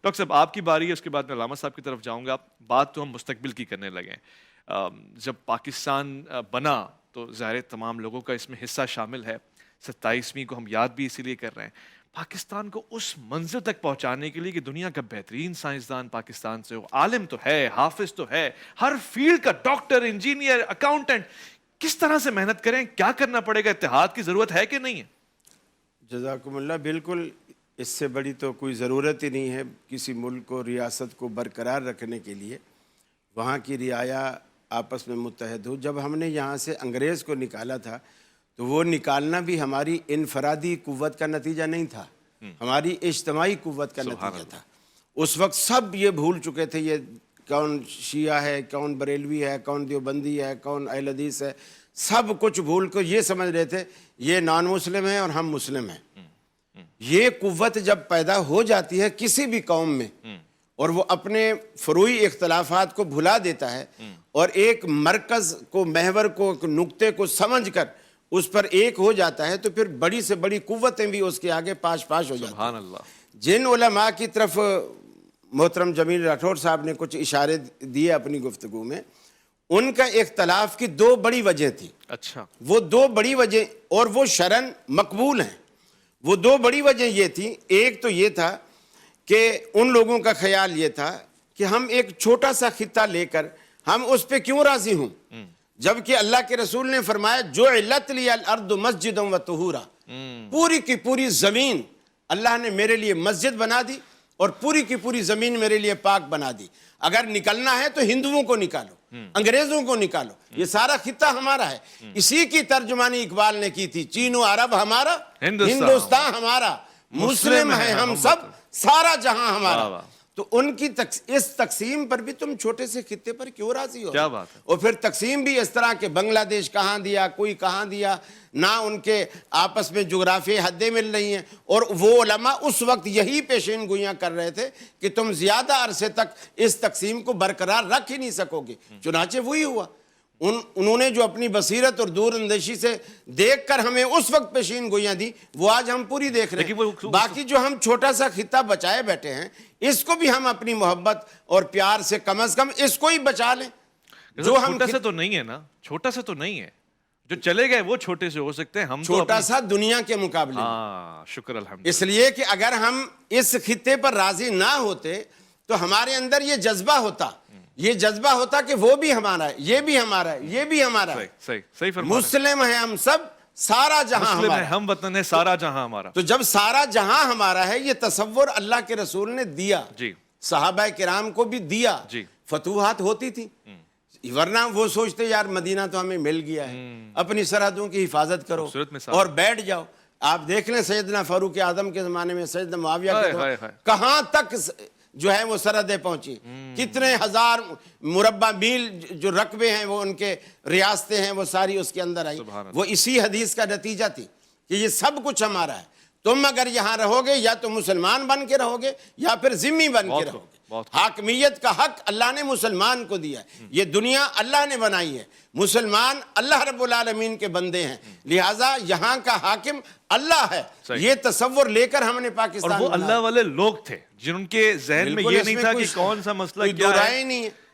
Doctor صاحب آپ کی باری ہے، اس کے بعد میں علامہ صاحب کی طرف جاؤں گا. بات تو ہم مستقبل کی کرنے لگے ہیں. جب پاکستان بنا تو ظاہر تمام لوگوں کا اس میں حصہ شامل ہے. 27ویں کو ہم یاد بھی اسی لیے کر رہے ہیں. پاکستان کو اس منزل تک پہنچانے کے لیے کہ دنیا کا بہترین سائنسدان پاکستان سے ہو، عالم تو ہے، حافظ تو ہے، ہر فیلڈ کا ڈاکٹر، انجینئر، اکاؤنٹنٹ، کس طرح سے محنت کریں؟ کیا کرنا پڑے گا؟ اتحاد کی ضرورت ہے کہ نہیں ہے؟ جزاکم اللہ. بالکل اس سے بڑی تو کوئی ضرورت ہی نہیں ہے کسی ملک کو، ریاست کو برقرار رکھنے کے لیے. وہاں کی رعایا آپس میں متحد ہو. جب ہم نے یہاں سے انگریز کو نکالا تھا تو وہ نکالنا بھی ہماری انفرادی قوت کا نتیجہ نہیں تھا، ہماری اجتماعی قوت کا نتیجہ تھا. اس وقت سب یہ بھول چکے تھے یہ کون شیعہ ہے، کون بریلوی ہے، کون دیوبندی ہے، کون اہل حدیث ہے. سب کچھ بھول کر یہ سمجھ رہے تھے یہ نان مسلم ہیں اور ہم مسلم ہیں. یہ قوت جب پیدا ہو جاتی ہے کسی بھی قوم میں اور وہ اپنے فروعی اختلافات کو بھلا دیتا ہے اور ایک مرکز کو، محور کو، ایک نقطے کو سمجھ کر اس پر ایک ہو جاتا ہے تو پھر بڑی سے بڑی قوتیں بھی اس کے آگے پاش پاش ہو جاتی ہیں. سبحان اللہ. جن علماء کی طرف محترم جمیل راٹھور صاحب نے کچھ اشارے دیے اپنی گفتگو میں، ان کا اختلاف کی دو بڑی وجہ تھی. اچھا. وہ دو بڑی وجہ اور وہ شرعاً مقبول ہیں. وہ دو بڑی وجہ یہ تھی، ایک تو یہ تھا کہ ان لوگوں کا خیال یہ تھا کہ ہم ایک چھوٹا سا خطہ لے کر ہم اس پہ کیوں راضی ہوں، جبکہ اللہ کے رسول نے فرمایا جعلت لی الارض مسجدا وطہورا، پوری کی پوری زمین اللہ نے میرے لیے مسجد بنا دی اور پوری کی پوری زمین میرے لیے پاک بنا دی. اگر نکلنا ہے تو ہندوؤں کو نکالو، انگریزوں کو نکالو، یہ سارا خطہ ہمارا ہے. اسی کی ترجمانی اقبال نے کی تھی، چین و عرب ہمارا، ہندوستان ہمارا، مسلم ہیں ہم سب، سارا جہاں ہمارا. تو ان کی اس تقسیم پر بھی تم چھوٹے سے خطے پر کیوں راضی ہو؟ کیا بات ہے. اور پھر تقسیم بھی اس طرح کہ بنگلہ دیش کہاں دیا، کوئی کہاں دیا، نہ ان کے آپس میں جغرافیائی حدیں مل رہی ہیں. اور وہ علماء اس وقت یہی پیشین گوئیاں کر رہے تھے کہ تم زیادہ عرصے تک اس تقسیم کو برقرار رکھ ہی نہیں سکو گے. چنانچہ وہی ہوا. انہوں نے جو اپنی بصیرت اور دور اندیشی سے دیکھ کر ہمیں اس وقت پیشین گوئیاں دی وہ آج ہم پوری دیکھ رہے ہیں. باقی جو ہم چھوٹا سا خطہ بچائے بیٹھے ہیں اس کو بھی ہم اپنی محبت اور پیار سے کم از کم اس کو ہی بچا لیں. جو چھوٹا سا تو نہیں ہے نا، چھوٹا سا تو نہیں ہے. جو چلے گئے وہ چھوٹے سے ہو سکتے ہیں، ہم چھوٹا سا دنیا کے مقابلے. شکر الحمد. اس لیے کہ اگر ہم اس خطے پر راضی نہ ہوتے تو ہمارے اندر یہ جذبہ ہوتا کہ وہ بھی ہمارا ہے، یہ بھی ہمارا ہے، یہ بھی ہمارا ہے. صحیح فرمایا. مسلم ہیں ہم سب، سارا جہاں مسلم ہمارا ہے، ہم وطن ہے، سارا جہاں ہمارا. تو جب سارا جہاں ہمارا ہے یہ تصور اللہ کے رسول نے دیا، جی. صحابہ کرام کو بھی دیا. جی. فتوحات ہوتی تھی، ورنہ وہ سوچتے یار مدینہ تو ہمیں مل گیا ہے، اپنی سرحدوں کی حفاظت کرو اور بیٹھ جاؤ. آپ دیکھ لیں سیدنا فاروق اعظم کے زمانے میں، سیدنا معاویہ کے دور کہاں تک جو ہے وہ سرحدیں پہنچی، کتنے ہزار مربع میل جو رقبے ہیں وہ ان کے ریاستیں ہیں وہ ساری اس کے اندر آئی. وہ اسی حدیث کا نتیجہ تھی کہ یہ سب کچھ ہمارا ہے. تم اگر یہاں رہو گے یا تو مسلمان بن کے رہو گے یا پھر ذمہ بن کے رہو گے. حاکمیت کا حق اللہ نے مسلمان کو دیا ہے. یہ دنیا اللہ نے بنائی ہے، مسلمان اللہ رب العالمین کے بندے ہیں، لہٰذا یہاں کا حاکم اللہ ہے. یہ تصور لے کر ہم نے پاکستان، اور وہ اللہ والے لوگ تھے جن کے ذہن میں یہ نہیں تھا کہ کون سا مسئلہ کیا ہے. نہیں ہے.